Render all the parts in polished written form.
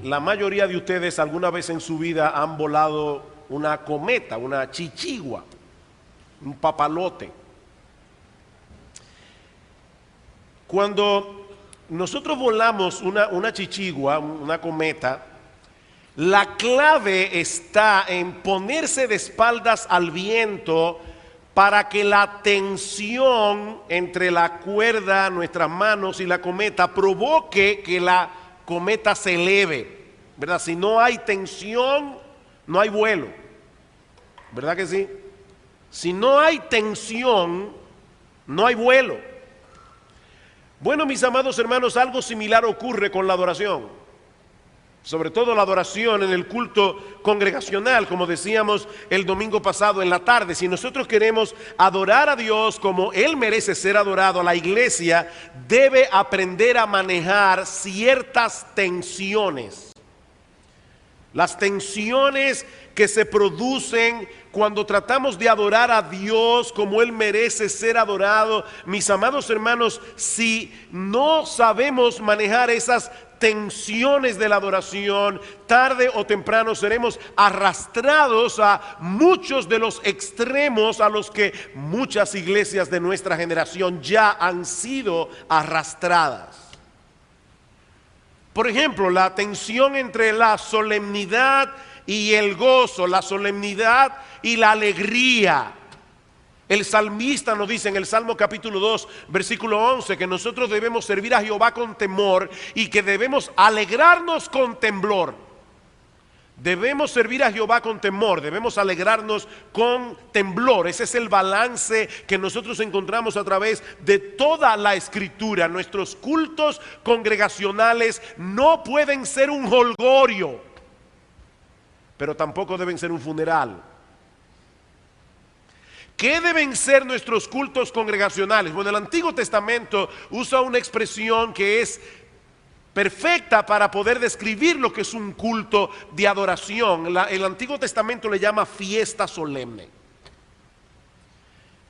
La mayoría de ustedes alguna vez en su vida han volado una cometa, una chichigua, un papalote. Cuando nosotros volamos una chichigua, una cometa, la clave está en ponerse de espaldas al viento para que la tensión entre la cuerda, nuestras manos y la cometa provoque que la cometa se eleve, ¿verdad? Si no hay tensión, no hay vuelo, ¿verdad que sí? Si no hay tensión, no hay vuelo. Bueno, mis amados hermanos, algo similar ocurre con la adoración. Sobre todo la adoración en el culto congregacional, como decíamos el domingo pasado en la tarde. Si nosotros queremos adorar a Dios como Él merece ser adorado, la iglesia debe aprender a manejar ciertas tensiones. Las tensiones que se producen cuando tratamos de adorar a Dios como Él merece ser adorado. Mis amados hermanos, si no sabemos manejar esas tensiones de la adoración, tarde o temprano seremos arrastrados a muchos de los extremos a los que muchas iglesias de nuestra generación ya han sido arrastradas. Por ejemplo, la tensión entre la solemnidad y el gozo, la solemnidad y la alegría. El salmista nos dice en el Salmo capítulo 2, versículo 11, que nosotros debemos servir a Jehová con temor y que debemos alegrarnos con temblor. Debemos servir a Jehová con temor, debemos alegrarnos con temblor. Ese es el balance que nosotros encontramos a través de toda la Escritura. Nuestros cultos congregacionales no pueden ser un jolgorio, pero tampoco deben ser un funeral. ¿Qué deben ser nuestros cultos congregacionales? Bueno, el Antiguo Testamento usa una expresión que es perfecta para poder describir lo que es un culto de adoración. El Antiguo Testamento le llama fiesta solemne.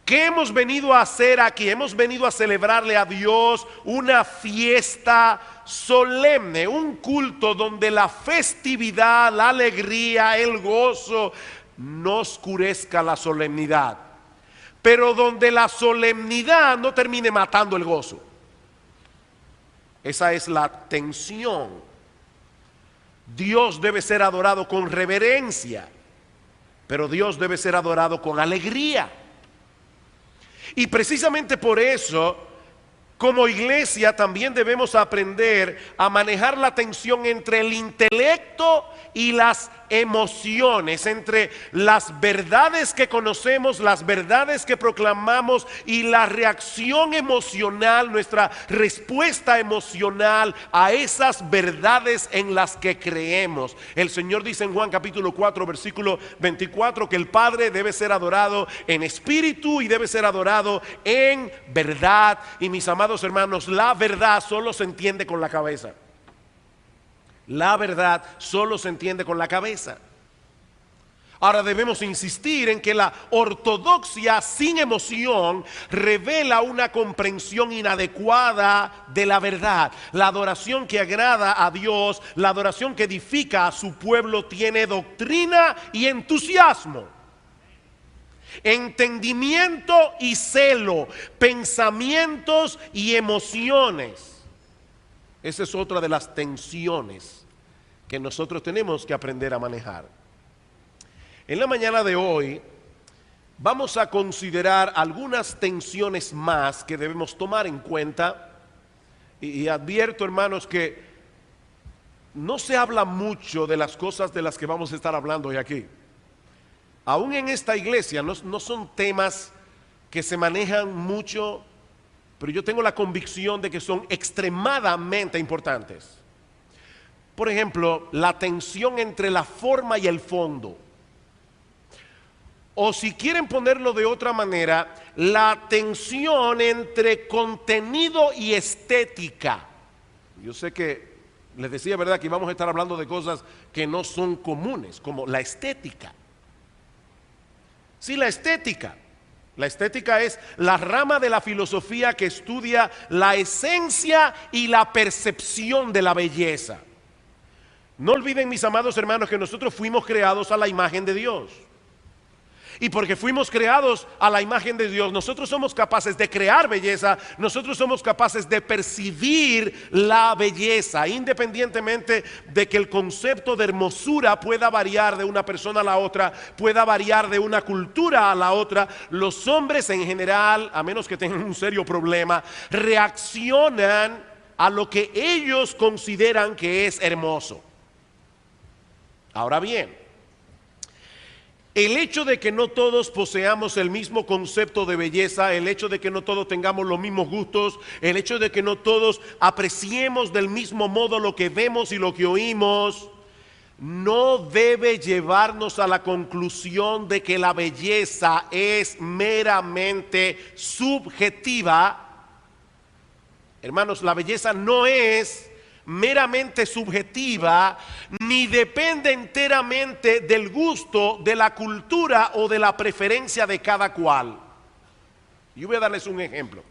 ¿Qué hemos venido a hacer aquí? Hemos venido a celebrarle a Dios una fiesta solemne, un culto donde la festividad, la alegría, el gozo no oscurezca la solemnidad, pero donde la solemnidad no termine matando el gozo. Esa es la tensión. Dios debe ser adorado con reverencia, pero Dios debe ser adorado con alegría. Y precisamente por eso, como iglesia también debemos aprender a manejar la tensión entre el intelecto y las emociones, entre las verdades que conocemos, las verdades que proclamamos y la reacción emocional, nuestra respuesta emocional a esas verdades en las que creemos. El Señor dice en Juan capítulo 4 versículo 24 que el Padre debe ser adorado en espíritu y debe ser adorado en verdad. Y mis amados hermanos, la verdad solo se entiende con la cabeza. La verdad solo se entiende con la cabeza. Ahora debemos insistir en que la ortodoxia sin emoción revela una comprensión inadecuada de la verdad. La adoración que agrada a Dios, la adoración que edifica a su pueblo tiene doctrina y entusiasmo, entendimiento y celo, pensamientos y emociones. Esa es otra de las tensiones que nosotros tenemos que aprender a manejar. En la mañana de hoy vamos a considerar algunas tensiones más que debemos tomar en cuenta. Y advierto, hermanos, que no se habla mucho de las cosas de las que vamos a estar hablando hoy aquí. Aún en esta iglesia no son temas que se manejan mucho, pero yo tengo la convicción de que son extremadamente importantes. Por ejemplo, la tensión entre la forma y el fondo. O si quieren ponerlo de otra manera, la tensión entre contenido y estética. Yo sé que les decía, ¿verdad?, que íbamos a estar hablando de cosas que no son comunes, como la estética. Sí, la estética. La estética es la rama de la filosofía que estudia la esencia y la percepción de la belleza. No olviden, mis amados hermanos, que nosotros fuimos creados a la imagen de Dios. Y porque fuimos creados a la imagen de Dios, nosotros somos capaces de crear belleza, nosotros somos capaces de percibir la belleza, independientemente de que el concepto de hermosura pueda variar de una persona a la otra, pueda variar de una cultura a la otra. Los hombres en general, a menos que tengan un serio problema, reaccionan a lo que ellos consideran que es hermoso. Ahora bien, el hecho de que no todos poseamos el mismo concepto de belleza, el hecho de que no todos tengamos los mismos gustos, el hecho de que no todos apreciemos del mismo modo lo que vemos y lo que oímos, no debe llevarnos a la conclusión de que la belleza es meramente subjetiva. Hermanos, la belleza no es meramente subjetiva, ni depende enteramente del gusto, de la cultura o de la preferencia de cada cual. Yo voy a darles un ejemplo.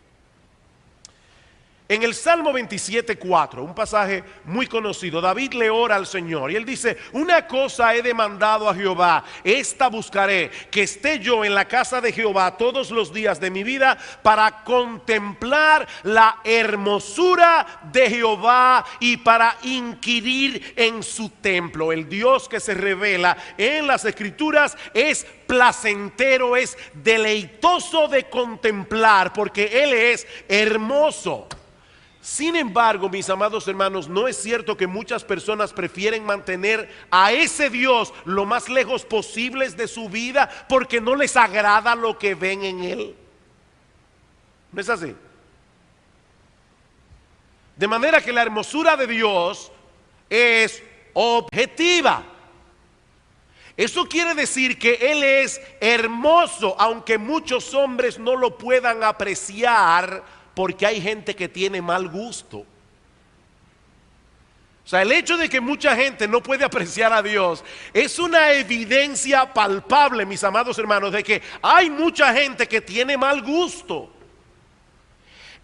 En el Salmo 27:4, un pasaje muy conocido, David le ora al Señor y él dice: una cosa he demandado a Jehová, esta buscaré, que esté yo en la casa de Jehová todos los días de mi vida, para contemplar la hermosura de Jehová y para inquirir en su templo. El Dios que se revela en las Escrituras es placentero, es deleitoso de contemplar, porque Él es hermoso. Sin embargo, mis amados hermanos, no es cierto que muchas personas prefieren mantener a ese Dios lo más lejos posible de su vida porque no les agrada lo que ven en Él. ¿No es así? De manera que la hermosura de Dios es objetiva. Eso quiere decir que Él es hermoso, aunque muchos hombres no lo puedan apreciar, porque hay gente que tiene mal gusto. O sea, el hecho de que mucha gente no puede apreciar a Dios es una evidencia palpable, mis amados hermanos, de que hay mucha gente que tiene mal gusto.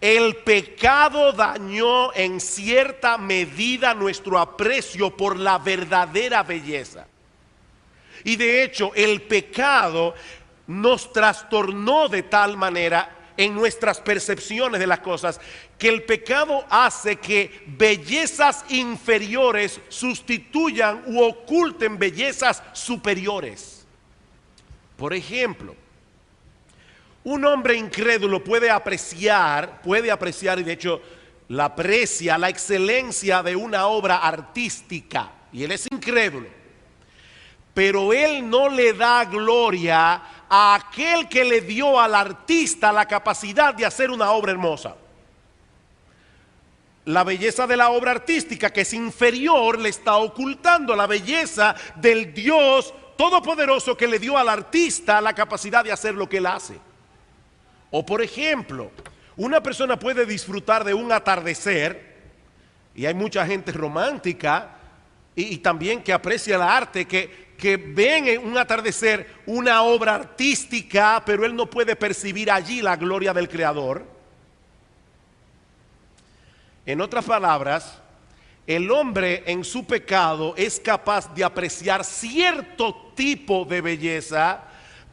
El pecado dañó en cierta medida nuestro aprecio por la verdadera belleza. Y de hecho, el pecado nos trastornó de tal manera en nuestras percepciones de las cosas, que el pecado hace que bellezas inferiores sustituyan u oculten bellezas superiores. Por ejemplo, un hombre incrédulo puede apreciar y de hecho la aprecia, la excelencia de una obra artística, y él es incrédulo, pero él no le da gloria a aquel que le dio al artista la capacidad de hacer una obra hermosa. La belleza de la obra artística, que es inferior, le está ocultando la belleza del Dios todopoderoso que le dio al artista la capacidad de hacer lo que él hace. O por ejemplo, una persona puede disfrutar de un atardecer, y hay mucha gente romántica y también que aprecia el arte, que ven en un atardecer una obra artística, pero él no puede percibir allí la gloria del Creador. En otras palabras, el hombre en su pecado es capaz de apreciar cierto tipo de belleza,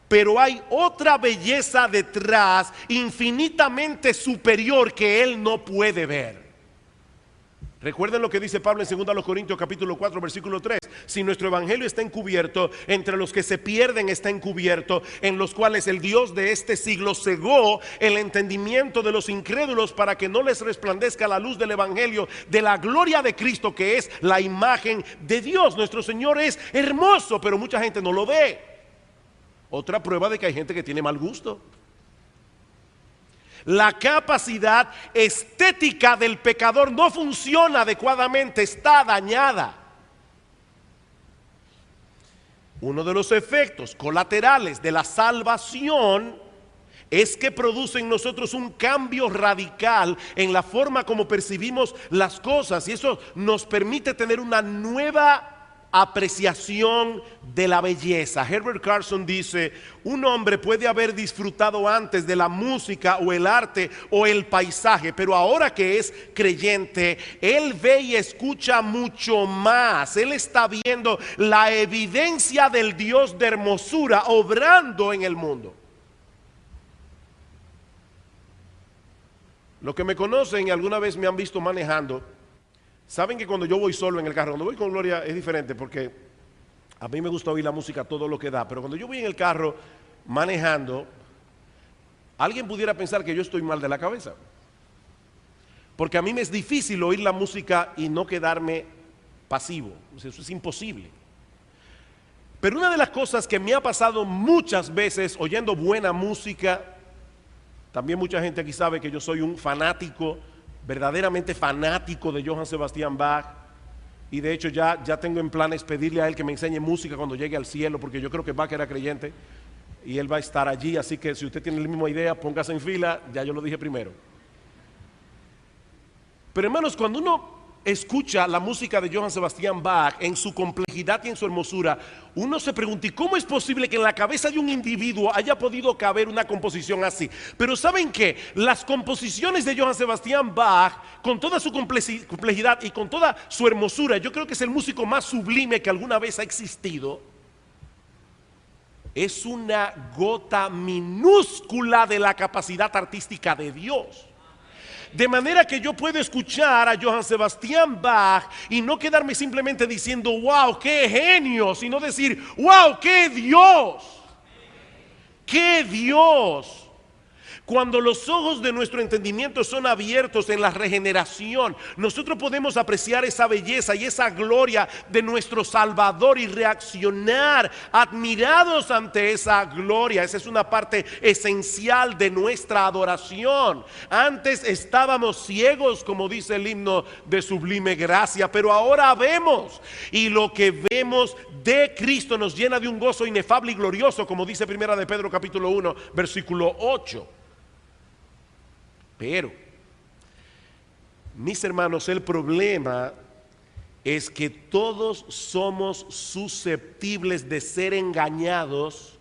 pero hay otra belleza detrás infinitamente superior que él no puede ver. Recuerden lo que dice Pablo en 2 Corintios capítulo 4 versículo 3. Si nuestro evangelio está encubierto, entre los que se pierden está encubierto, en los cuales el Dios de este siglo cegó el entendimiento de los incrédulos, para que no les resplandezca la luz del evangelio de la gloria de Cristo, que es la imagen de Dios. Nuestro Señor es hermoso, pero mucha gente no lo ve. Otra prueba de que hay gente que tiene mal gusto. La capacidad estética del pecador no funciona adecuadamente, está dañada. Uno de los efectos colaterales de la salvación es que produce en nosotros un cambio radical en la forma como percibimos las cosas, y eso nos permite tener una nueva apreciación de la belleza. Herbert Carson dice: un hombre puede haber disfrutado antes de la música o el arte o el paisaje, pero ahora que es creyente, él ve y escucha mucho más. Él está viendo la evidencia del Dios de hermosura obrando en el mundo. Los que me conocen y alguna vez me han visto manejando, saben que cuando yo voy solo en el carro, cuando voy con Gloria es diferente, porque a mí me gusta oír la música todo lo que da, pero cuando yo voy en el carro manejando, alguien pudiera pensar que yo estoy mal de la cabeza, porque a mí me es difícil oír la música y no quedarme pasivo. Eso es imposible. Pero una de las cosas que me ha pasado muchas veces oyendo buena música, también mucha gente aquí sabe que yo soy un fanático, verdaderamente fanático de Johann Sebastian Bach, y de hecho ya tengo en planes pedirle a él que me enseñe música cuando llegue al cielo, porque yo creo que Bach era creyente y él va a estar allí, así que si usted tiene la misma idea, póngase en fila, ya yo lo dije primero. Pero hermanos, cuando uno escucha la música de Johann Sebastian Bach en su complejidad y en su hermosura, uno se pregunta: ¿y cómo es posible que en la cabeza de un individuo haya podido caber una composición así? Pero ¿saben qué? Las composiciones de Johann Sebastian Bach, con toda su complejidad y con toda su hermosura, yo creo que es el músico más sublime que alguna vez ha existido. Es una gota minúscula de la capacidad artística de Dios. De manera que yo puedo escuchar a Johann Sebastian Bach y no quedarme simplemente diciendo: wow, qué genio, sino decir: wow, qué Dios, qué Dios. Cuando los ojos de nuestro entendimiento son abiertos en la regeneración, nosotros podemos apreciar esa belleza y esa gloria de nuestro Salvador y reaccionar admirados ante esa gloria. Esa es una parte esencial de nuestra adoración. Antes estábamos ciegos, como dice el himno de Sublime Gracia, pero ahora vemos, y lo que vemos de Cristo nos llena de un gozo inefable y glorioso, como dice Primera de Pedro capítulo 1 versículo 8. Pero, mis hermanos, el problema es que todos somos susceptibles de ser engañados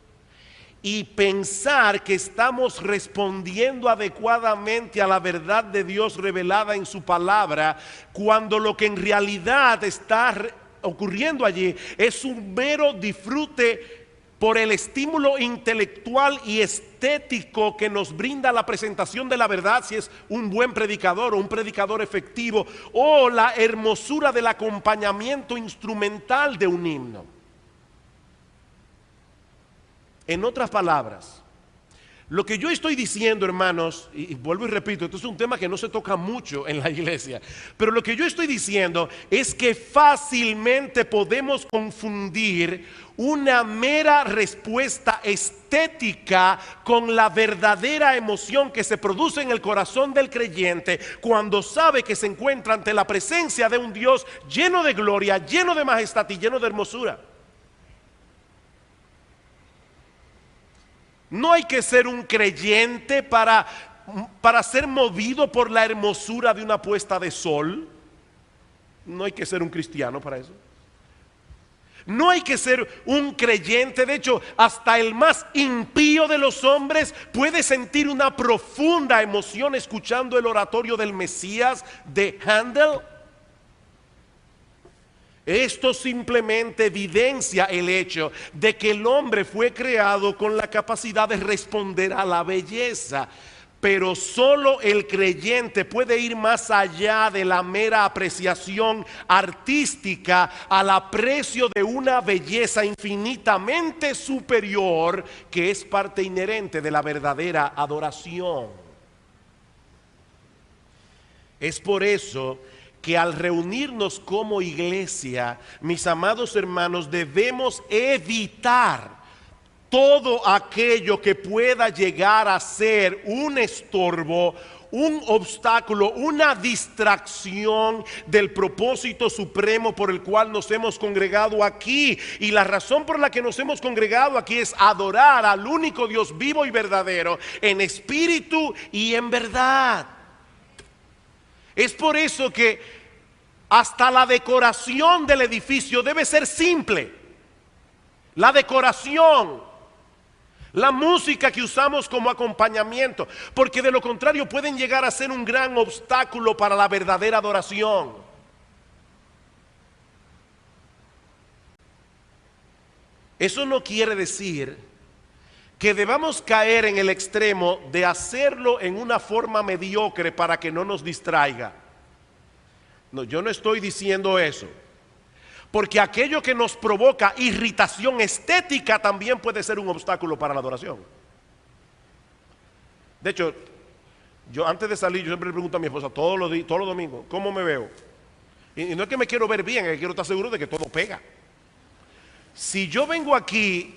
y pensar que estamos respondiendo adecuadamente a la verdad de Dios revelada en su palabra, cuando lo que en realidad está ocurriendo allí es un mero disfrute por el estímulo intelectual y estético que nos brinda la presentación de la verdad, si es un buen predicador o un predicador efectivo, o la hermosura del acompañamiento instrumental de un himno. En otras palabras, lo que yo estoy diciendo, hermanos, y vuelvo y repito, esto es un tema que no se toca mucho en la iglesia, pero lo que yo estoy diciendo es que fácilmente podemos confundir una mera respuesta estética con la verdadera emoción que se produce en el corazón del creyente cuando sabe que se encuentra ante la presencia de un Dios lleno de gloria, lleno de majestad y lleno de hermosura. No hay que ser un creyente para ser movido por la hermosura de una puesta de sol. No hay que ser un cristiano para eso. No hay que ser un creyente. De hecho, hasta el más impío de los hombres puede sentir una profunda emoción escuchando el oratorio del Mesías de Handel. Esto simplemente evidencia el hecho de que el hombre fue creado con la capacidad de responder a la belleza, pero solo el creyente puede ir más allá de la mera apreciación artística al aprecio de una belleza infinitamente superior que es parte inherente de la verdadera adoración. Es por eso que al reunirnos como iglesia, mis amados hermanos, debemos evitar todo aquello que pueda llegar a ser un estorbo, un obstáculo, una distracción del propósito supremo por el cual nos hemos congregado aquí. Y la razón por la que nos hemos congregado aquí es adorar al único Dios vivo y verdadero, en espíritu y en verdad. Es por eso que Hasta la decoración del edificio debe ser simple. La decoración, la música que usamos como acompañamiento, porque de lo contrario pueden llegar a ser un gran obstáculo para la verdadera adoración. Eso no quiere decir que debamos caer en el extremo de hacerlo en una forma mediocre para que no nos distraiga. No, yo no estoy diciendo eso. Porque aquello que nos provoca irritación estética también puede ser un obstáculo para la adoración. De hecho, yo antes de salir, yo siempre le pregunto a mi esposa todos los domingos, ¿cómo me veo? Y no es que me quiero ver bien, es que quiero estar seguro de que todo pega. Si yo vengo aquí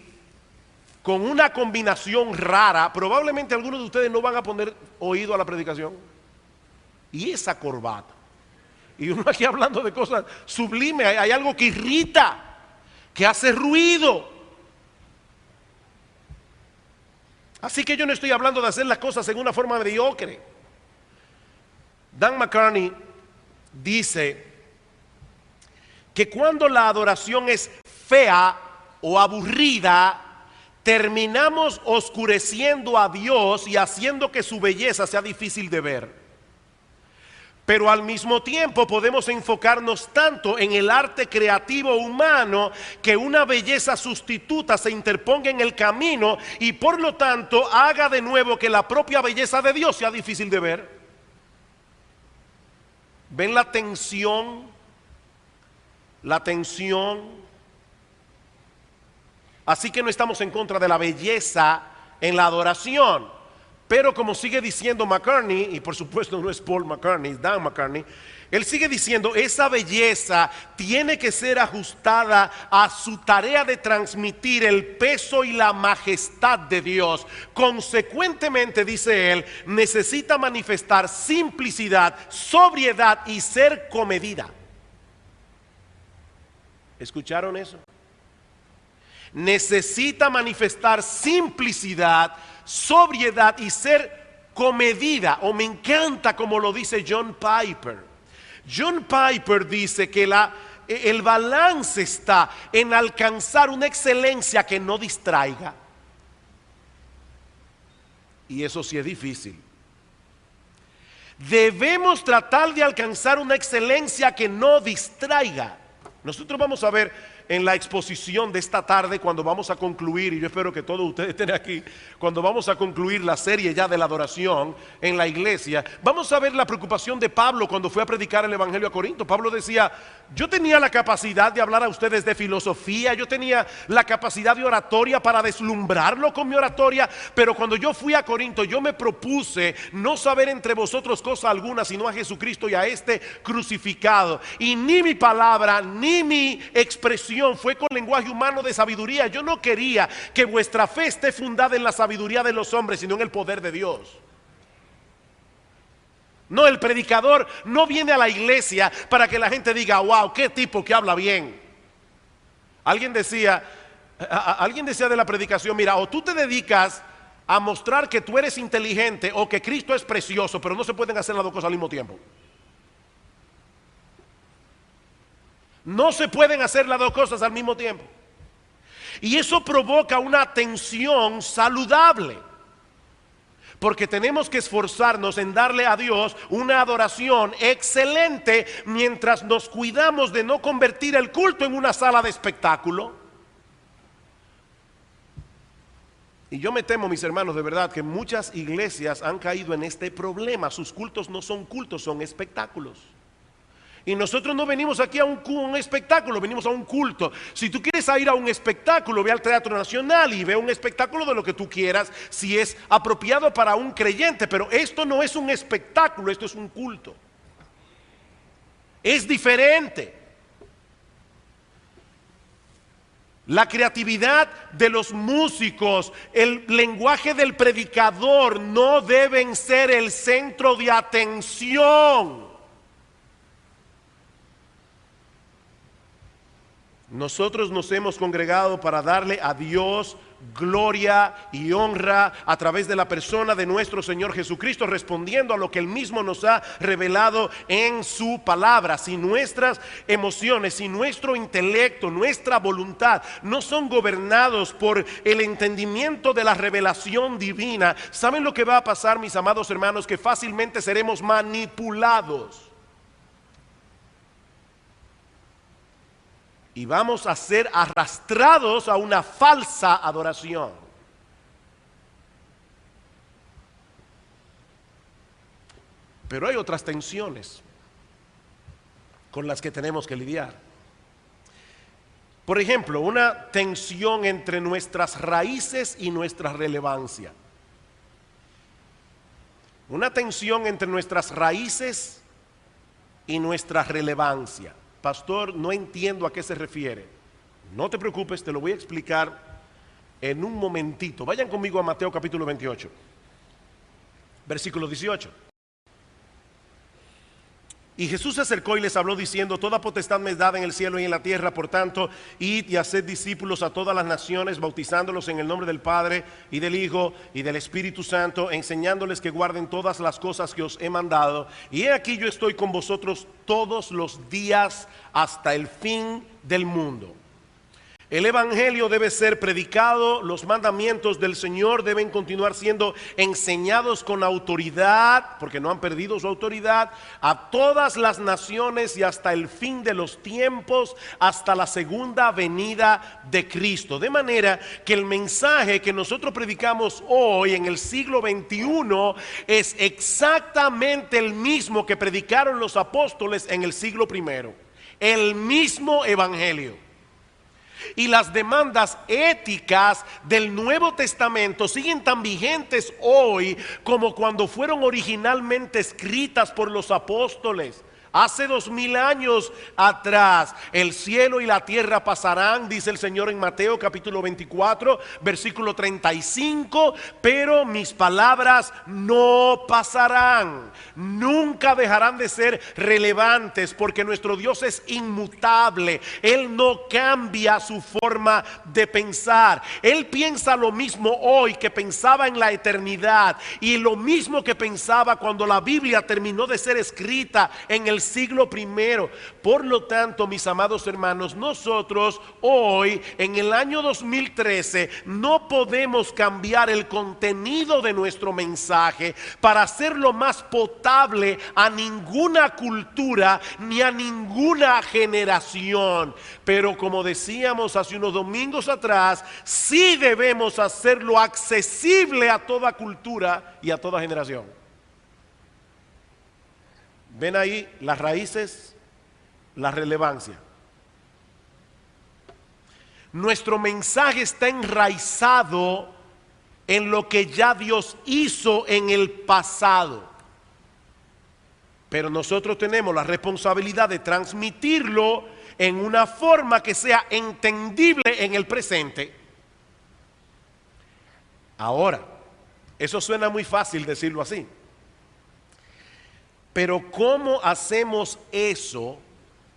con una combinación rara, probablemente algunos de ustedes no van a poner oído a la predicación. Y esa corbata. Y uno aquí hablando de cosas sublimes, hay algo que irrita, que hace ruido. Así que yo no estoy hablando de hacer las cosas en una forma mediocre. Dan McCartney dice que cuando la adoración es fea o aburrida, terminamos oscureciendo a Dios y haciendo que su belleza sea difícil de ver. Pero al mismo tiempo podemos enfocarnos tanto en el arte creativo humano que una belleza sustituta se interponga en el camino y por lo tanto haga de nuevo que la propia belleza de Dios sea difícil de ver. ¿Ven la tensión? La tensión. Así que no estamos en contra de la belleza en la adoración. Pero como sigue diciendo McCartney, y por supuesto no es Paul McCartney, es Dan McCartney, él sigue diciendo, esa belleza tiene que ser ajustada a su tarea de transmitir el peso y la majestad de Dios. Consecuentemente, dice él, necesita manifestar simplicidad, sobriedad y ser comedida. ¿Escucharon eso? Necesita manifestar simplicidad, sobriedad y ser comedida. O me encanta como lo dice John Piper. John Piper dice que el balance está en alcanzar una excelencia que no distraiga. Y eso sí es difícil. Debemos tratar de alcanzar una excelencia que no distraiga. Nosotros vamos a ver en la exposición de esta tarde, cuando vamos a concluir, y yo espero que todos ustedes estén aquí, cuando vamos a concluir la serie ya de la adoración en la iglesia, vamos a ver la preocupación de Pablo cuando fue a predicar el evangelio a Corinto. Pablo decía, yo tenía la capacidad de hablar a ustedes de filosofía, yo tenía la capacidad de oratoria para deslumbrarlo con mi oratoria, pero cuando yo fui a Corinto, yo me propuse no saber entre vosotros cosa alguna, sino a Jesucristo y a este crucificado, y ni mi palabra, ni mi expresión fue con lenguaje humano de sabiduría. Yo no quería que vuestra fe esté fundada en la sabiduría de los hombres, sino en el poder de Dios. No, el predicador no viene a la iglesia para que la gente diga, wow, qué tipo que habla bien. Alguien decía de la predicación, mira, o tú te dedicas a mostrar que tú eres inteligente o que Cristo es precioso, pero no se pueden hacer las dos cosas al mismo tiempo. No se pueden hacer las dos cosas al mismo tiempo. Y eso provoca una tensión saludable. Porque tenemos que esforzarnos en darle a Dios una adoración excelente mientras nos cuidamos de no convertir el culto en una sala de espectáculo. Y yo me temo, mis hermanos, de verdad que muchas iglesias han caído en este problema. Sus cultos no son cultos, son espectáculos. Y nosotros no venimos aquí a un espectáculo, venimos a un culto. Si tú quieres ir a un espectáculo, ve al Teatro Nacional y ve un espectáculo de lo que tú quieras, si es apropiado para un creyente. Pero esto no es un espectáculo, esto es un culto. Es diferente. La creatividad de los músicos, el lenguaje del predicador no deben ser el centro de atención. Nosotros nos hemos congregado para darle a Dios gloria y honra a través de la persona de nuestro Señor Jesucristo, respondiendo a lo que Él mismo nos ha revelado en su palabra. Si nuestras emociones, si nuestro intelecto, nuestra voluntad no son gobernados por el entendimiento de la revelación divina, ¿saben lo que va a pasar, mis amados hermanos? Que fácilmente seremos manipulados. Y vamos a ser arrastrados a una falsa adoración. Pero hay otras tensiones con las que tenemos que lidiar. Por ejemplo, una tensión entre nuestras raíces y nuestra relevancia. Una tensión entre nuestras raíces y nuestra relevancia. Pastor, no entiendo a qué se refiere. No te preocupes, te lo voy a explicar en un momentito. Vayan conmigo a Mateo capítulo 28, versículo 18. Y Jesús se acercó y les habló diciendo: toda potestad me es dada en el cielo y en la tierra, por tanto, id y haced discípulos a todas las naciones, bautizándolos en el nombre del Padre y del Hijo y del Espíritu Santo, enseñándoles que guarden todas las cosas que os he mandado. Y he aquí, yo estoy con vosotros todos los días hasta el fin del mundo. El evangelio debe ser predicado, los mandamientos del Señor deben continuar siendo enseñados con autoridad, porque no han perdido su autoridad, a todas las naciones y hasta el fin de los tiempos, hasta la segunda venida de Cristo. De manera que el mensaje que nosotros predicamos hoy en el siglo XXI es exactamente el mismo que predicaron los apóstoles en el siglo I. El mismo evangelio. Y las demandas éticas del Nuevo Testamento siguen tan vigentes hoy como cuando fueron originalmente escritas por los apóstoles. Hace 2000 años atrás, el cielo y la tierra pasarán, dice el Señor en Mateo capítulo 24, versículo 35, pero mis palabras no pasarán, nunca dejarán de ser relevantes, porque nuestro Dios es inmutable. Él no cambia su forma de pensar. Él piensa lo mismo hoy que pensaba en la eternidad, y lo mismo que pensaba cuando la Biblia terminó de ser escrita en el siglo I. Por lo tanto, mis amados hermanos, nosotros hoy en el año 2013 no podemos cambiar el contenido de nuestro mensaje para hacerlo más potable a ninguna cultura ni a ninguna generación. Pero como decíamos hace unos domingos atrás, sí debemos hacerlo accesible a toda cultura y a toda generación. Ven ahí las raíces, la relevancia. Nuestro mensaje está enraizado en lo que ya Dios hizo en el pasado. Pero nosotros tenemos la responsabilidad de transmitirlo en una forma que sea entendible en el presente. Ahora, eso suena muy fácil decirlo así. Pero ¿cómo hacemos eso?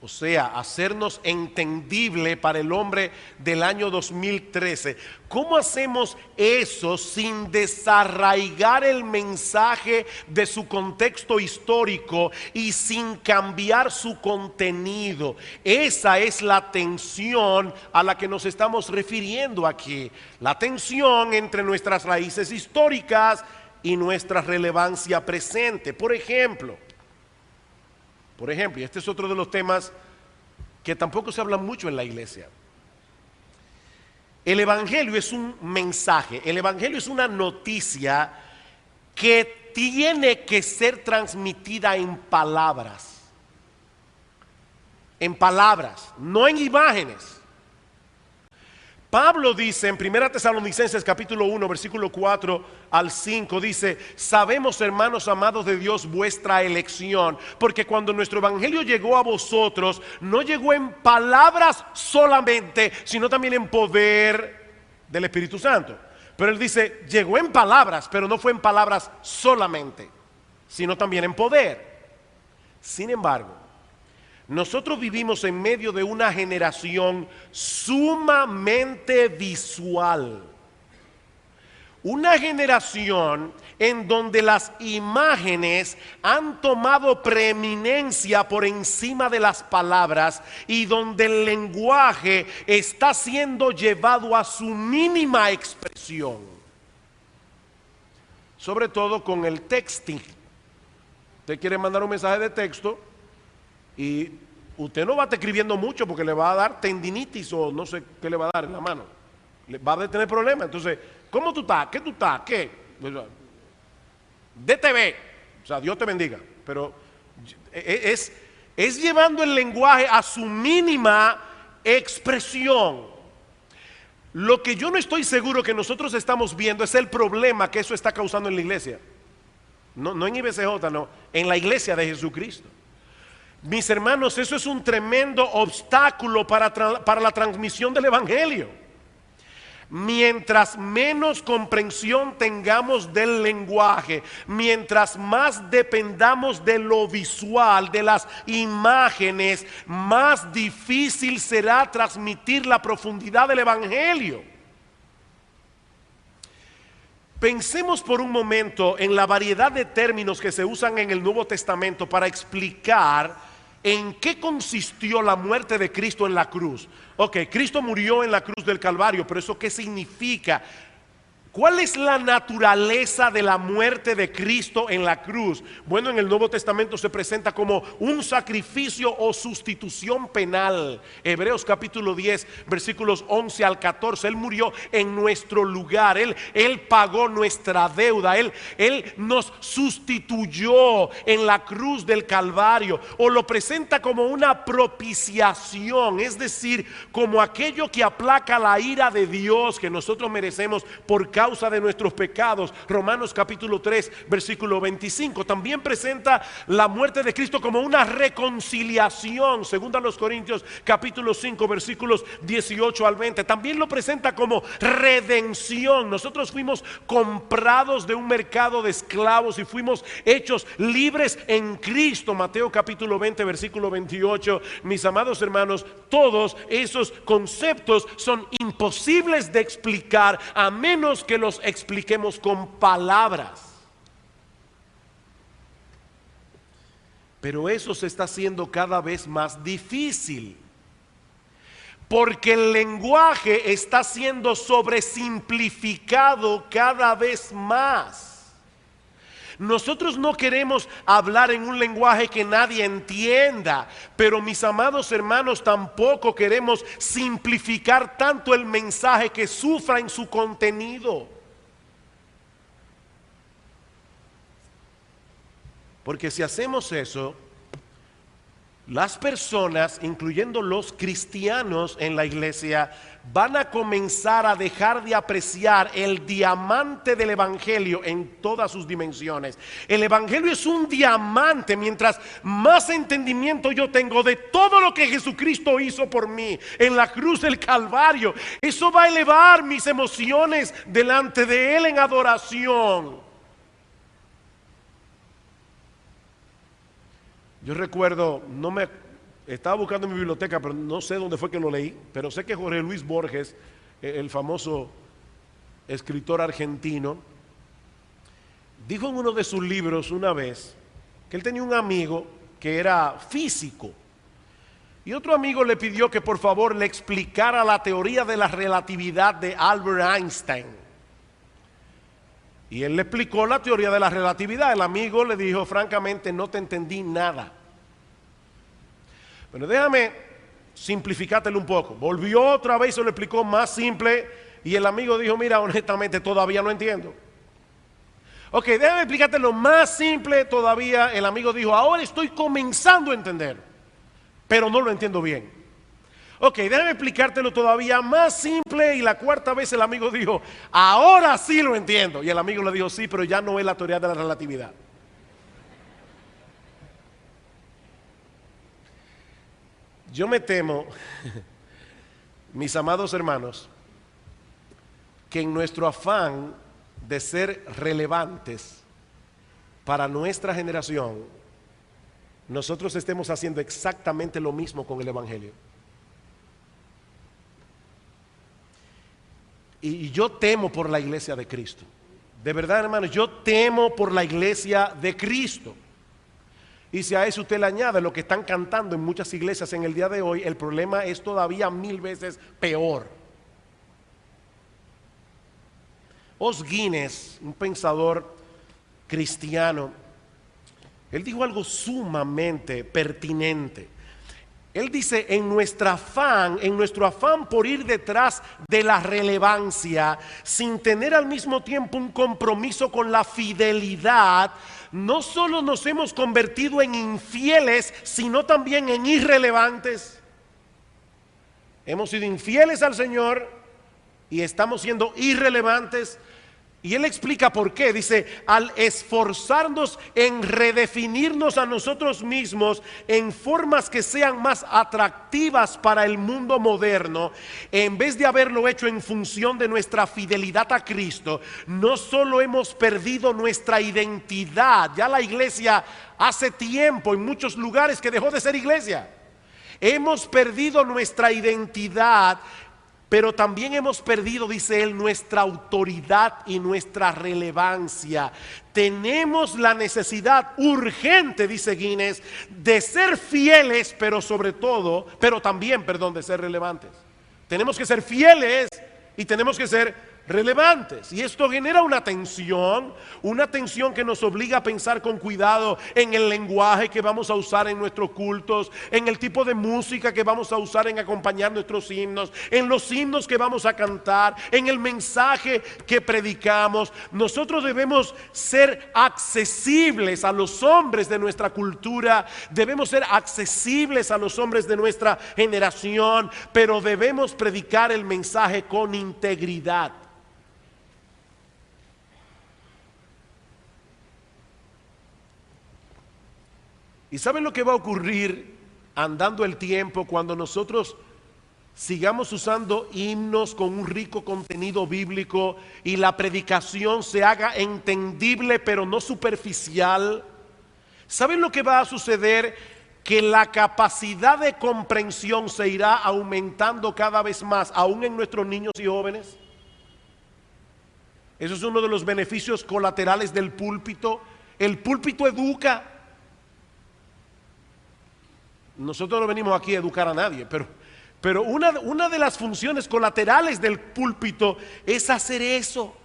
O sea, hacernos entendible para el hombre del año 2013. ¿Cómo hacemos eso sin desarraigar el mensaje de su contexto histórico y sin cambiar su contenido? Esa es la tensión a la que nos estamos refiriendo aquí. La tensión entre nuestras raíces históricas y nuestra relevancia presente. Por ejemplo, y este es otro de los temas que tampoco se habla mucho en la iglesia. El evangelio es un mensaje, el evangelio es una noticia que tiene que ser transmitida en palabras. En palabras, no en imágenes. Pablo dice en 1 Tesalonicenses capítulo 1 versículo 4 al 5, dice: sabemos, hermanos amados de Dios, vuestra elección, porque cuando nuestro evangelio llegó a vosotros, no llegó en palabras solamente, sino también en poder del Espíritu Santo. Pero él dice, llegó en palabras, pero no fue en palabras solamente, sino también en poder. Sin embargo, nosotros vivimos en medio de una generación sumamente visual. Una generación en donde las imágenes han tomado preeminencia por encima de las palabras y donde el lenguaje está siendo llevado a su mínima expresión. Sobre todo con el texting. Usted quiere mandar un mensaje de texto y usted no va a estar escribiendo mucho porque le va a dar tendinitis o no sé qué le va a dar en la mano. Le va a tener problemas. Entonces, ¿cómo tú estás? ¿Qué tú estás? ¿Qué? DTV. O sea, Dios te bendiga. Pero es llevando el lenguaje a su mínima expresión. Lo que yo no estoy seguro que nosotros estamos viendo es el problema que eso está causando en la iglesia. No en IBCJ, no. En la iglesia de Jesucristo. Mis hermanos, eso es un tremendo obstáculo para la transmisión del evangelio. Mientras menos comprensión tengamos del lenguaje, mientras más dependamos de lo visual, de las imágenes, más difícil será transmitir la profundidad del evangelio. Pensemos por un momento en la variedad de términos que se usan en el Nuevo Testamento para explicar en qué consistió la muerte de Cristo en la cruz. Ok, Cristo murió en la cruz del Calvario, pero ¿eso qué significa? ¿Cuál es la naturaleza de la muerte de Cristo en la cruz? Bueno, en el Nuevo Testamento se presenta como un sacrificio o sustitución penal. Hebreos capítulo 10, versículos 11 al 14. Él murió en nuestro lugar. Él pagó nuestra deuda. Él nos sustituyó en la cruz del Calvario. O lo presenta como una propiciación, es decir, como aquello que aplaca la ira de Dios que nosotros merecemos por causa de nuestros pecados. Romanos capítulo 3 versículo 25. También presenta la muerte de Cristo como una reconciliación, según a los Corintios capítulo 5 versículos 18 al 20. También lo presenta como redención. Nosotros fuimos comprados de un mercado de esclavos y fuimos hechos libres en Cristo. Mateo capítulo 20 versículo 28. Mis amados hermanos, todos esos conceptos son imposibles de explicar a menos que los expliquemos con palabras. Pero eso se está haciendo cada vez más difícil, porque el lenguaje está siendo sobresimplificado cada vez más. Nosotros no queremos hablar en un lenguaje que nadie entienda, pero mis amados hermanos, tampoco queremos simplificar tanto el mensaje que sufra en su contenido. Porque si hacemos eso, las personas, incluyendo los cristianos en la iglesia, van a comenzar a dejar de apreciar el diamante del evangelio en todas sus dimensiones. El evangelio es un diamante. Mientras más entendimiento yo tengo de todo lo que Jesucristo hizo por mí en la cruz del Calvario, eso va a elevar mis emociones delante de Él en adoración. Yo recuerdo, estaba buscando en mi biblioteca, pero no sé dónde fue que lo leí, pero sé que Jorge Luis Borges, el famoso escritor argentino, dijo en uno de sus libros una vez que él tenía un amigo que era físico y otro amigo le pidió que por favor le explicara la teoría de la relatividad de Albert Einstein. Y él le explicó la teoría de la relatividad. El amigo le dijo, francamente, no te entendí nada. Pero déjame simplificártelo un poco. Volvió otra vez y se lo explicó más simple. Y el amigo dijo, mira, honestamente todavía no entiendo. Ok, déjame explicártelo más simple todavía. El amigo dijo, ahora estoy comenzando a entender, pero no lo entiendo bien. Ok, déjame explicártelo todavía más simple. Y la cuarta vez el amigo dijo, ahora sí lo entiendo. Y el amigo le dijo, sí, pero ya no es la teoría de la relatividad. Yo me temo, mis amados hermanos, que en nuestro afán de ser relevantes para nuestra generación, nosotros estemos haciendo exactamente lo mismo con el evangelio. Y yo temo por la iglesia de Cristo. De verdad, hermanos, yo temo por la iglesia de Cristo. Y si a eso usted le añade lo que están cantando en muchas iglesias en el día de hoy, el problema es todavía 1000 veces peor. Os Guinness, un pensador cristiano, él dijo algo sumamente pertinente. Él dice, en nuestro afán por ir detrás de la relevancia, sin tener al mismo tiempo un compromiso con la fidelidad, no solo nos hemos convertido en infieles, sino también en irrelevantes. Hemos sido infieles al Señor y estamos siendo irrelevantes. Y él explica por qué. Dice, al esforzarnos en redefinirnos a nosotros mismos en formas que sean más atractivas para el mundo moderno, en vez de haberlo hecho en función de nuestra fidelidad a Cristo, no solo hemos perdido nuestra identidad, ya la iglesia hace tiempo en muchos lugares que dejó de ser iglesia. Hemos perdido nuestra identidad, pero también hemos perdido, dice él, nuestra autoridad y nuestra relevancia. Tenemos la necesidad urgente, dice Guinness, de ser fieles, pero también, de ser relevantes. Tenemos que ser fieles y tenemos que ser relevantes. Y esto genera una tensión que nos obliga a pensar con cuidado en el lenguaje que vamos a usar en nuestros cultos, en el tipo de música que vamos a usar en acompañar nuestros himnos, en los himnos que vamos a cantar, en el mensaje que predicamos. Nosotros debemos ser accesibles a los hombres de nuestra cultura, debemos ser accesibles a los hombres de nuestra generación, pero debemos predicar el mensaje con integridad. ¿Y saben lo que va a ocurrir andando el tiempo cuando nosotros sigamos usando himnos con un rico contenido bíblico y la predicación se haga entendible pero no superficial? ¿Saben lo que va a suceder? Que la capacidad de comprensión se irá aumentando cada vez más, aún en nuestros niños y jóvenes. Eso es uno de los beneficios colaterales del púlpito. El púlpito educa. Nosotros no venimos aquí a educar a nadie, pero una de las funciones colaterales del púlpito es hacer eso.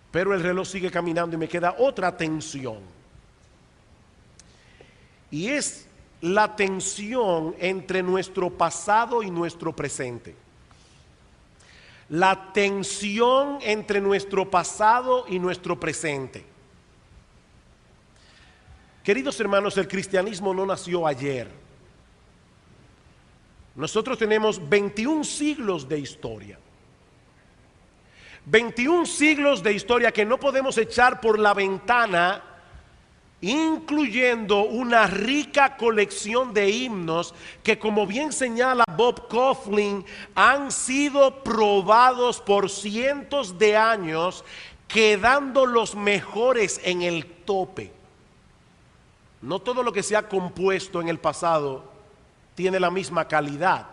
Pero el reloj sigue caminando y me queda otra tensión. Y es la tensión entre nuestro pasado y nuestro presente. La tensión entre nuestro pasado y nuestro presente. Queridos hermanos, el cristianismo no nació ayer. Nosotros tenemos 21 siglos de historia. 21 siglos de historia que no podemos echar por la ventana, incluyendo una rica colección de himnos que, como bien señala Bob Kauflin, han sido probados por cientos de años, quedando los mejores en el tope. No todo lo que se ha compuesto en el pasado tiene la misma calidad,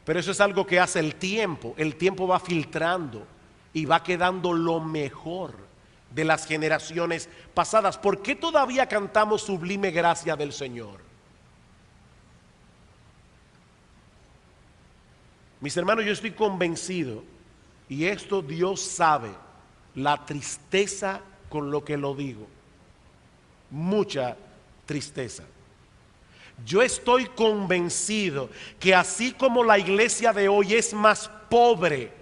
pero eso es algo que hace el tiempo. El tiempo va filtrando y va quedando lo mejor de las generaciones pasadas. ¿Por qué todavía cantamos Sublime Gracia del Señor? Mis hermanos, yo estoy convencido, y esto Dios sabe, la tristeza con lo que lo digo, mucha tristeza. Yo estoy convencido que así como la iglesia de hoy es más pobre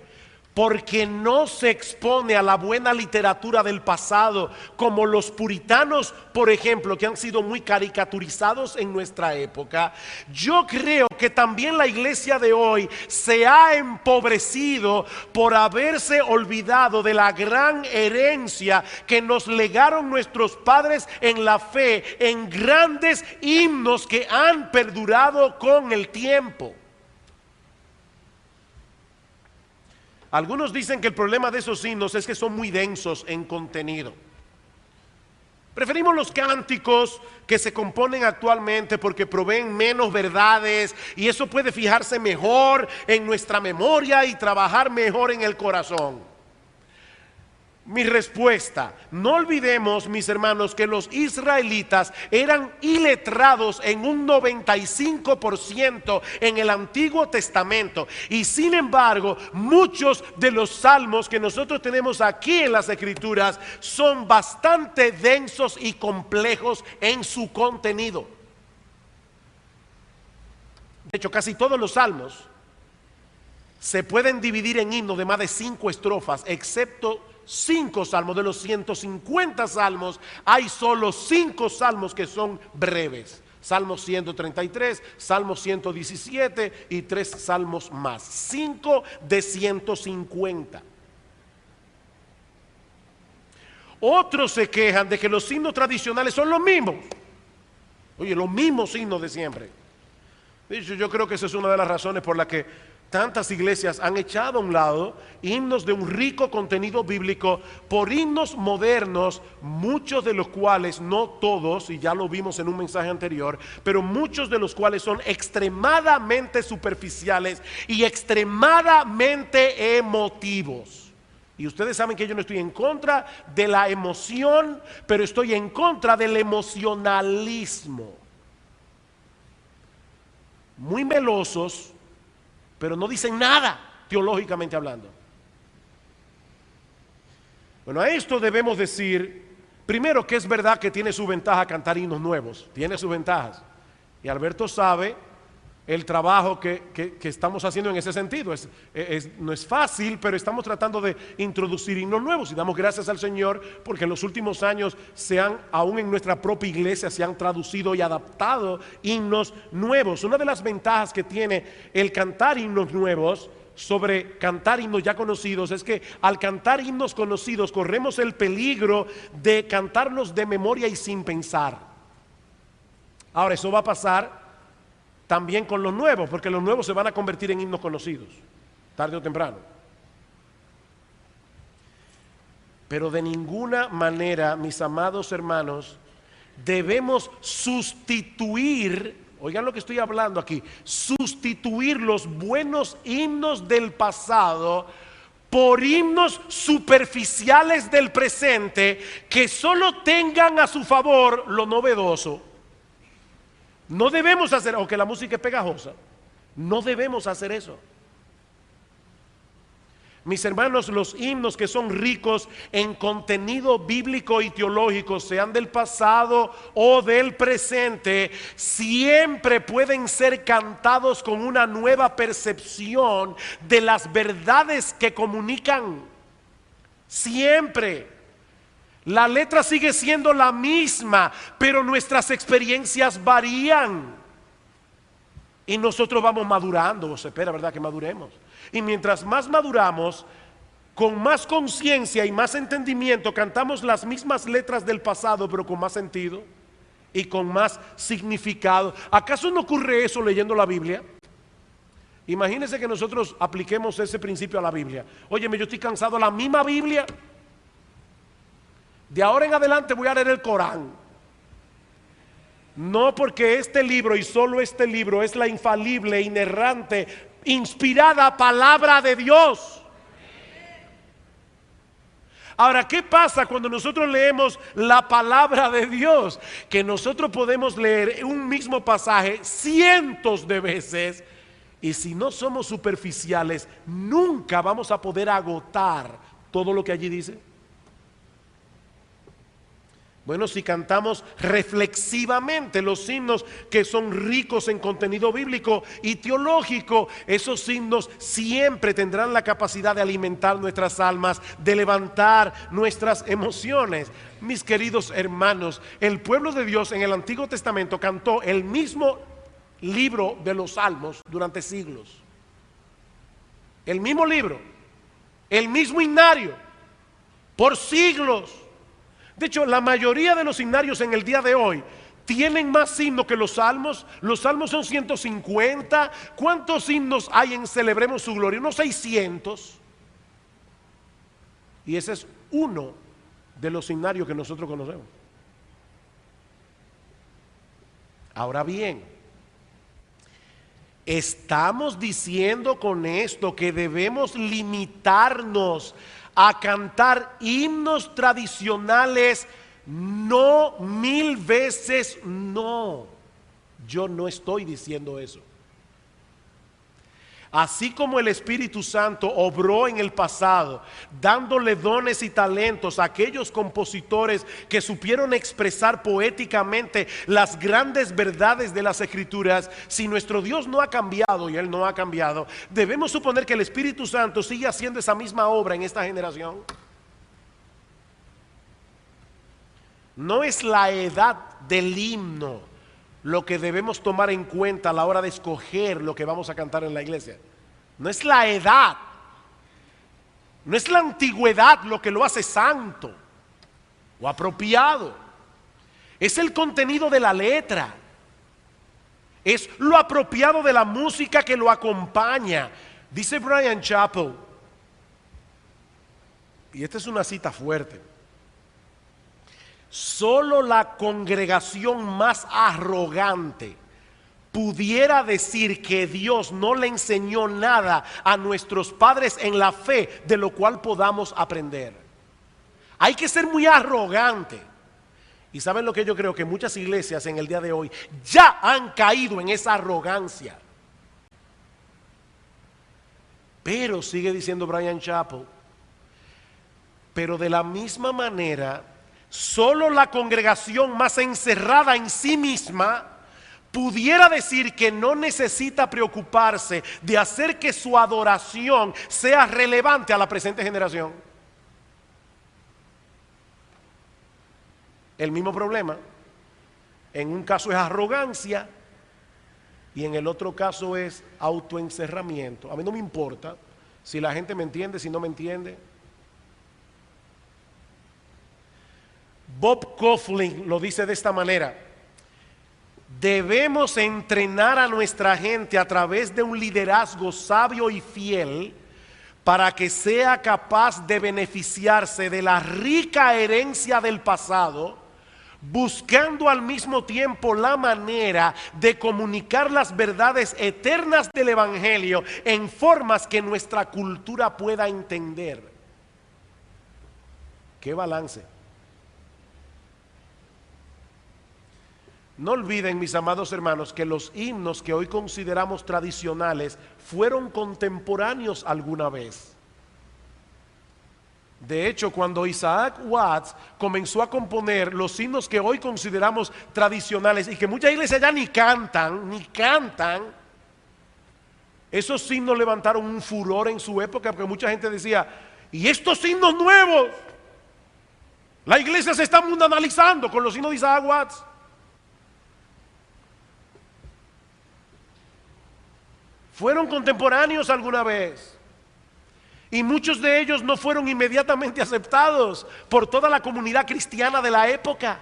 porque no se expone a la buena literatura del pasado, como los puritanos, por ejemplo, que han sido muy caricaturizados en nuestra época, yo creo que también la iglesia de hoy se ha empobrecido por haberse olvidado de la gran herencia que nos legaron nuestros padres en la fe, en grandes himnos que han perdurado con el tiempo. Algunos dicen que el problema de esos himnos es que son muy densos en contenido. Preferimos los cánticos que se componen actualmente porque proveen menos verdades y eso puede fijarse mejor en nuestra memoria y trabajar mejor en el corazón. Mi respuesta: no olvidemos, mis hermanos, que los israelitas eran iletrados en un 95% en el Antiguo Testamento. Y sin embargo, muchos de los salmos que nosotros tenemos aquí en las Escrituras son bastante densos y complejos en su contenido. De hecho, casi todos los salmos se pueden dividir en himnos de más de 5 estrofas, excepto 5 salmos. De los 150 salmos, hay solo 5 salmos que son breves. Salmo 133, Salmo 117 y 3 salmos más. 5 de 150. Otros se quejan de que los himnos tradicionales son los mismos. Oye, los mismos himnos de siempre. Yo creo que esa es una de las razones por las que tantas iglesias han echado a un lado himnos de un rico contenido bíblico por himnos modernos, muchos de los cuales, no todos, y ya lo vimos en un mensaje anterior, pero muchos de los cuales son extremadamente superficiales y extremadamente emotivos. Y ustedes saben que yo no estoy en contra de la emoción, pero estoy en contra del emocionalismo. Muy melosos, pero no dicen nada teológicamente hablando. Bueno, a esto debemos decir, primero, que es verdad que tiene su ventaja cantar himnos nuevos, tiene sus ventajas. Y Alberto sabe el trabajo que estamos haciendo en ese sentido. No es fácil, pero estamos tratando de introducir himnos nuevos y damos gracias al Señor porque en los últimos años aún en nuestra propia iglesia se han traducido y adaptado himnos nuevos. Una de las ventajas que tiene el cantar himnos nuevos sobre cantar himnos ya conocidos es que al cantar himnos conocidos corremos el peligro de cantarlos de memoria y sin pensar. Ahora, eso va a pasar también con los nuevos, porque los nuevos se van a convertir en himnos conocidos, tarde o temprano. Pero de ninguna manera, mis amados hermanos, debemos sustituir, oigan lo que estoy hablando aquí, sustituir los buenos himnos del pasado por himnos superficiales del presente que solo tengan a su favor lo novedoso. No debemos hacer, aunque la música es pegajosa, no debemos hacer eso. Mis hermanos, los himnos que son ricos en contenido bíblico y teológico, sean del pasado o del presente, siempre pueden ser cantados con una nueva percepción de las verdades que comunican. Siempre. La letra sigue siendo la misma, pero nuestras experiencias varían. Y nosotros vamos madurando, se espera, ¿verdad?, que maduremos. Y mientras más maduramos, con más conciencia y más entendimiento, cantamos las mismas letras del pasado, pero con más sentido y con más significado. ¿Acaso no ocurre eso leyendo la Biblia? Imagínense que nosotros apliquemos ese principio a la Biblia. Óyeme, yo estoy cansado de la misma Biblia. De ahora en adelante voy a leer el Corán. No, porque este libro y solo este libro es la infalible, inerrante, inspirada palabra de Dios. Ahora, ¿qué pasa cuando nosotros leemos la palabra de Dios? Que nosotros podemos leer un mismo pasaje cientos de veces y si no somos superficiales, nunca vamos a poder agotar todo lo que allí dice. Bueno, si cantamos reflexivamente los himnos que son ricos en contenido bíblico y teológico, esos himnos siempre tendrán la capacidad de alimentar nuestras almas, de levantar nuestras emociones. Mis queridos hermanos, el pueblo de Dios en el Antiguo Testamento cantó el mismo libro de los Salmos durante siglos. El mismo libro, el mismo himnario, por siglos. De hecho, la mayoría de los himnarios en el día de hoy tienen más himnos que los salmos. Los salmos son 150. ¿Cuántos himnos hay en Celebremos su Gloria? Unos 600. Y ese es uno de los himnarios que nosotros conocemos. Ahora bien, estamos diciendo con esto que debemos limitarnos a cantar himnos tradicionales. No, 1000 veces no. Yo no estoy diciendo eso. Así como el Espíritu Santo obró en el pasado, dándole dones y talentos a aquellos compositores que supieron expresar poéticamente las grandes verdades de las Escrituras, si nuestro Dios no ha cambiado y Él no ha cambiado, debemos suponer que el Espíritu Santo sigue haciendo esa misma obra en esta generación. No es la edad del himno lo que debemos tomar en cuenta a la hora de escoger lo que vamos a cantar en la iglesia. No es la edad, no es la antigüedad lo que lo hace santo o apropiado. Es el contenido de la letra, es lo apropiado de la música que lo acompaña. Dice Bryan Chapell, y esta es una cita fuerte: solo la congregación más arrogante pudiera decir que Dios no le enseñó nada a nuestros padres en la fe de lo cual podamos aprender. Hay que ser muy arrogante. Y saben lo que yo creo, que muchas iglesias en el día de hoy ya han caído en esa arrogancia. Pero sigue diciendo Bryan Chapell, pero de la misma manera, solo la congregación más encerrada en sí misma pudiera decir que no necesita preocuparse de hacer que su adoración sea relevante a la presente generación. El mismo problema. En un caso es arrogancia y en el otro caso es autoencerramiento. A mí no me importa si la gente me entiende, si no me entiende. Bob Kauflin lo dice de esta manera: debemos entrenar a nuestra gente a través de un liderazgo sabio y fiel para que sea capaz de beneficiarse de la rica herencia del pasado, buscando al mismo tiempo la manera de comunicar las verdades eternas del Evangelio en formas que nuestra cultura pueda entender. ¡Qué balance! No olviden, mis amados hermanos, que los himnos que hoy consideramos tradicionales fueron contemporáneos alguna vez. De hecho, cuando Isaac Watts comenzó a componer los himnos que hoy consideramos tradicionales y que muchas iglesias ya ni cantan, esos himnos levantaron un furor en su época, porque mucha gente decía: ¿y estos himnos nuevos? La iglesia se está mundanalizando con los himnos de Isaac Watts. Fueron contemporáneos alguna vez, y muchos de ellos no fueron inmediatamente aceptados por toda la comunidad cristiana de la época.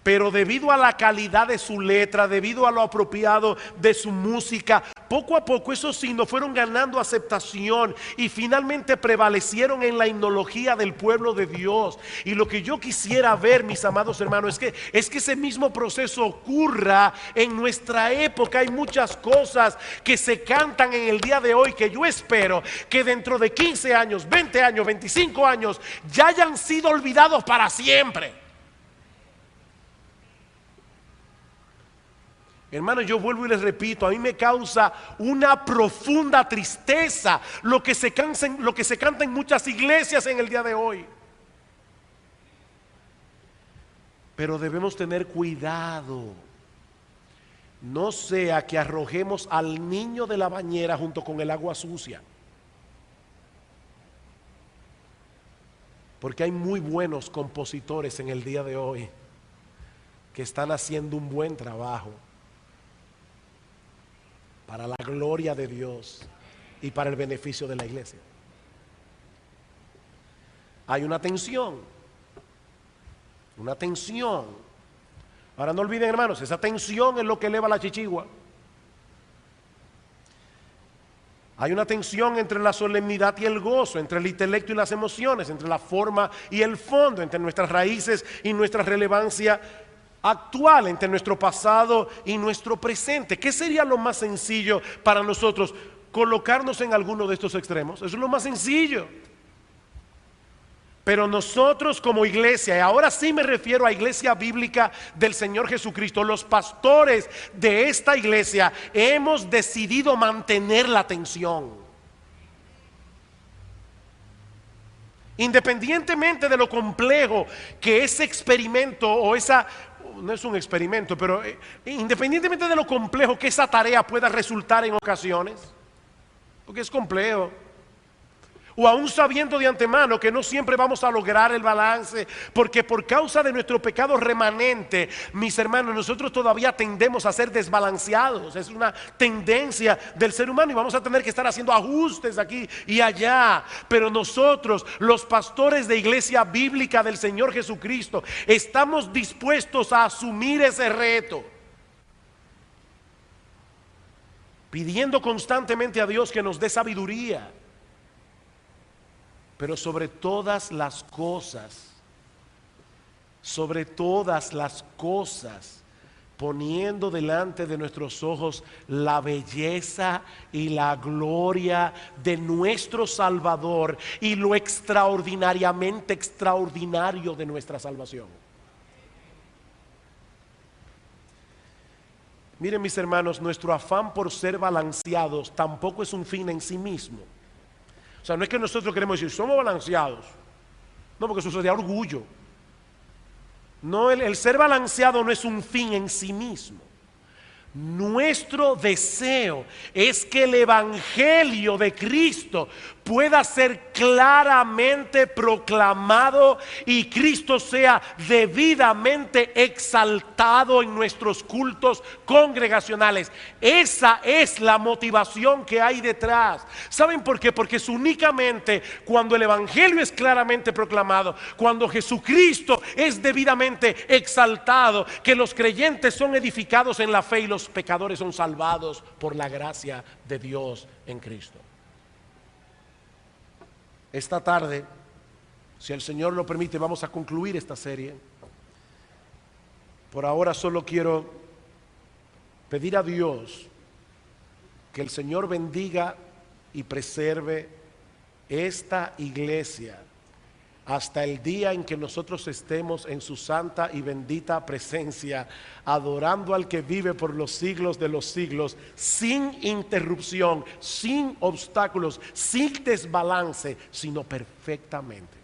Pero debido a la calidad de su letra, debido a lo apropiado de su música, poco a poco esos signos fueron ganando aceptación y finalmente prevalecieron en la himnología del pueblo de Dios. Y lo que yo quisiera ver, mis amados hermanos, es que ese mismo proceso ocurra en nuestra época. Hay muchas cosas que se cantan en el día de hoy que yo espero que dentro de 15 años, 20 años, 25 años ya hayan sido olvidados para siempre. Hermanos, yo vuelvo y les repito, a mí me causa una profunda tristeza lo que se canta en muchas iglesias en el día de hoy. Pero debemos tener cuidado, no sea que arrojemos al niño de la bañera junto con el agua sucia. Porque hay muy buenos compositores en el día de hoy que están haciendo un buen trabajo para la gloria de Dios y para el beneficio de la iglesia. Hay una tensión. Ahora no olviden, hermanos, esa tensión es lo que eleva la chichigua. Hay una tensión entre la solemnidad y el gozo, entre el intelecto y las emociones, entre la forma y el fondo, entre nuestras raíces y nuestra relevancia actual entre nuestro pasado y nuestro presente. ¿Qué sería lo más sencillo para nosotros? Colocarnos en alguno de estos extremos. Eso es lo más sencillo. Pero nosotros como iglesia, y ahora sí me refiero a iglesia bíblica del Señor Jesucristo, los pastores de esta iglesia hemos decidido mantener la tensión. Independientemente de lo complejo que ese experimento o esa, no es un experimento, pero independientemente de lo complejo que esa tarea pueda resultar en ocasiones, porque es complejo, o aún sabiendo de antemano que no siempre vamos a lograr el balance, porque por causa de nuestro pecado remanente, mis hermanos, nosotros todavía tendemos a ser desbalanceados. Es una tendencia del ser humano y vamos a tener que estar haciendo ajustes aquí y allá. Pero nosotros, los pastores de iglesia bíblica del Señor Jesucristo, estamos dispuestos a asumir ese reto, pidiendo constantemente a Dios que nos dé sabiduría. Pero sobre todas las cosas, poniendo delante de nuestros ojos la belleza y la gloria de nuestro Salvador y lo extraordinariamente extraordinario de nuestra salvación. Miren, mis hermanos, nuestro afán por ser balanceados tampoco es un fin en sí mismo. O sea, no es que nosotros queremos decir, somos balanceados. No, porque eso sería orgullo. No, el ser balanceado no es un fin en sí mismo. Nuestro deseo es que el Evangelio de Cristo pueda ser claramente proclamado y Cristo sea debidamente exaltado en nuestros cultos congregacionales. Esa es la motivación que hay detrás. ¿Saben por qué? Porque es únicamente cuando el Evangelio es claramente proclamado, cuando Jesucristo es debidamente exaltado, que los creyentes son edificados en la fe y los pecadores son salvados por la gracia de Dios en Cristo. Esta tarde, si el Señor lo permite, vamos a concluir esta serie. Por ahora solo quiero pedir a Dios que el Señor bendiga y preserve esta iglesia hasta el día en que nosotros estemos en su santa y bendita presencia, adorando al que vive por los siglos de los siglos, sin interrupción, sin obstáculos, sin desbalance, sino perfectamente.